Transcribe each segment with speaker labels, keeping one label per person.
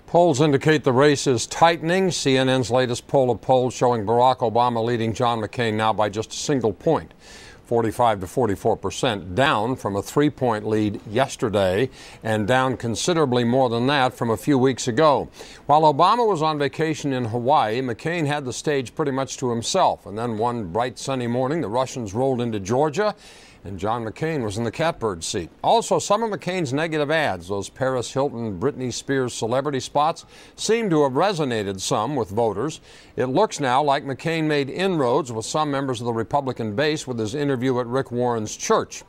Speaker 1: Polls indicate the race is tightening. CNN's latest poll of polls showing Barack Obama leading John McCain now by just a single point, 45 to 44%, down from a 3-point lead yesterday and down considerably more than that from a few weeks ago. While Obama was on vacation in Hawaii, McCain had the stage pretty much to himself. And then one bright sunny morning, the Russians rolled into Georgia, and John McCain was in the catbird seat. Also, some of McCain's negative ads, those Paris Hilton, Britney Spears celebrity spots, seem to have resonated some with voters. It looks now like McCain made inroads with some members of the Republican base with his interview at Rick Warren's church.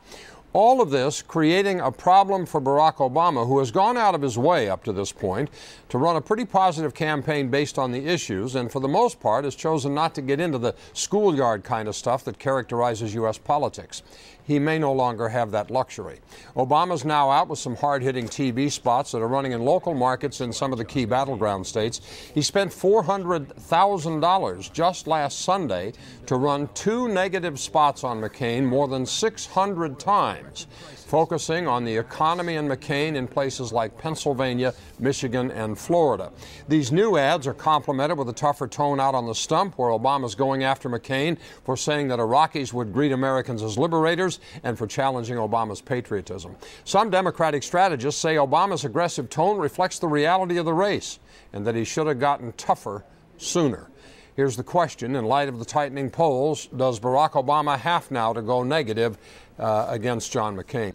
Speaker 1: All of this creating a problem for Barack Obama, who has gone out of his way up to this point to run a pretty positive campaign based on the issues, and for the most part has chosen not to get into the schoolyard kind of stuff that characterizes U.S. politics. He may no longer have that luxury. Obama's now out with some hard-hitting TV spots that are running in local markets in some of the key battleground states. He spent $400,000 just last Sunday to run 2 negative spots on McCain more than 600 times, focusing on the economy and McCain in places like Pennsylvania, Michigan, and Florida. These new ads are complemented with a tougher tone out on the stump, where Obama's going after McCain for saying that Iraqis would greet Americans as liberators and for challenging Obama's patriotism. Some Democratic strategists say Obama's aggressive tone reflects the reality of the race and that he should have gotten tougher sooner. Here's the question: in light of the tightening polls, does Barack Obama have now to go negative against John McCain?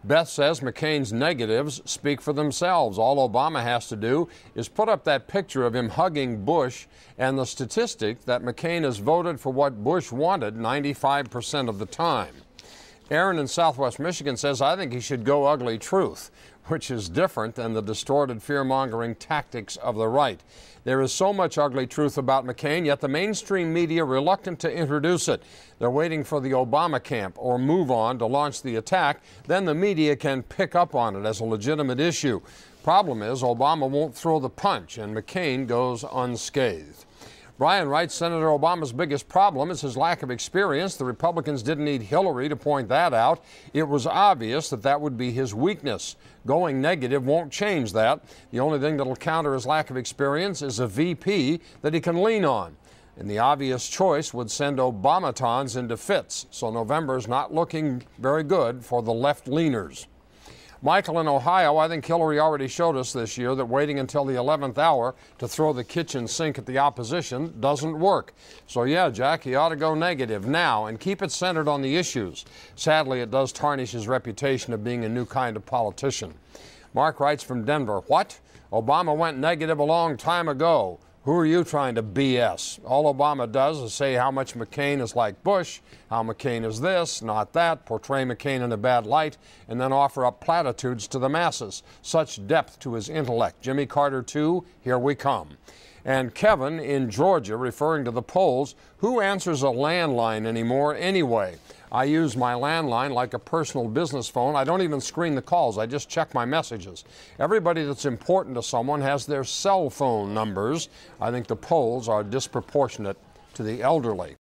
Speaker 1: Beth says McCain's negatives speak for themselves. All Obama has to do is put up that picture of him hugging Bush and the statistic that McCain has voted for what Bush wanted 95% of the time. Aaron in Southwest Michigan says, I think he should go ugly truth, which is different than the distorted fear-mongering tactics of the right. There is so much ugly truth about McCain, yet the mainstream media reluctant to introduce it. They're waiting for the Obama camp or Move On to launch the attack. Then the media can pick up on it as a legitimate issue. Problem is, Obama won't throw the punch, and McCain goes unscathed. Brian writes, Senator Obama's biggest problem is his lack of experience. The Republicans didn't need Hillary to point that out. It was obvious that that would be his weakness. Going negative won't change that. The only thing that'll counter his lack of experience is a VP that he can lean on. And the obvious choice would send Obamatons into fits. So November's not looking very good for the left-leaners. Michael in Ohio, I think Hillary already showed us this year that waiting until the 11th hour to throw the kitchen sink at the opposition doesn't work. So yeah, Jack, he ought to go negative now and keep it centered on the issues. Sadly, it does tarnish his reputation of being a new kind of politician. Mark writes from Denver, what? Obama went negative a long time ago. Who are you trying to BS? All Obama does is say how much McCain is like Bush, how McCain is this, not that, portray McCain in a bad light, and then offer up platitudes to the masses. Such depth to his intellect. Jimmy Carter, too, here we come. And Kevin in Georgia, referring to the polls, who answers a landline anymore anyway? I use my landline like a personal business phone. I don't even screen the calls. I just check my messages. Everybody that's important to someone has their cell phone numbers. I think the polls are disproportionate to the elderly.